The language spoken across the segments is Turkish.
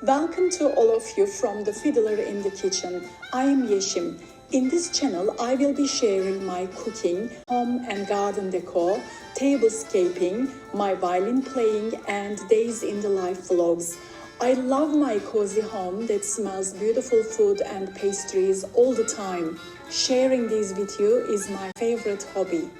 Welcome to all of you from the Fiddler in the kitchen. I am Yeşim. In this channel, I will be sharing my cooking, home and garden decor, tablescaping, my violin playing, and days in the life vlogs. I love my cozy home that smells beautiful food and pastries all the time. Sharing these with you is my favorite hobby.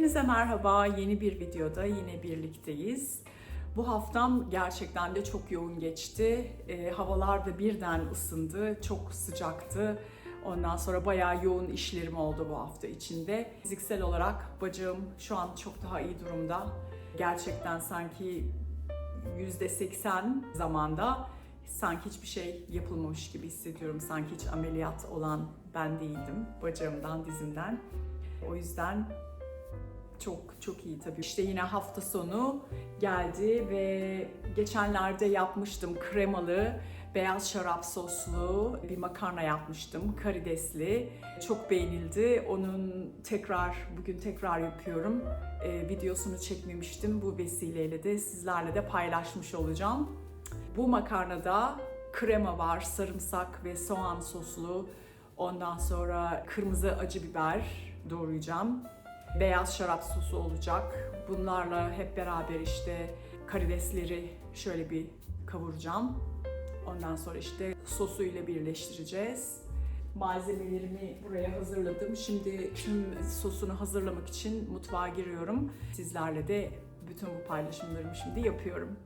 Hepinize merhaba, yeni bir videoda yine birlikteyiz. Bu haftam gerçekten de çok yoğun geçti. Havalar da birden ısındı, çok sıcaktı. Ondan sonra bayağı yoğun işlerim oldu bu hafta içinde. Fiziksel olarak bacağım şu an çok daha iyi durumda. Gerçekten sanki %80 zamanda sanki hiçbir şey yapılmamış gibi hissediyorum. Sanki hiç ameliyat olan ben değildim bacağımdan, dizimden. O yüzden çok iyi tabii. İşte yine hafta sonu geldi ve geçenlerde yapmıştım kremalı, beyaz şarap soslu bir makarna yapmıştım, karidesli. Çok beğenildi. Onun bugün tekrar yapıyorum. Videosunu çekmemiştim. Bu vesileyle de sizlerle de paylaşmış olacağım. Bu makarnada krema var, sarımsak ve soğan soslu. Ondan sonra kırmızı acı biber doğrayacağım. Beyaz şarap sosu olacak. Bunlarla hep beraber işte karidesleri şöyle bir kavuracağım. Ondan sonra işte sosuyla birleştireceğiz. Malzemelerimi buraya hazırladım. Şimdi sosunu hazırlamak için mutfağa giriyorum. Sizlerle de bütün bu paylaşımlarımı şimdi yapıyorum.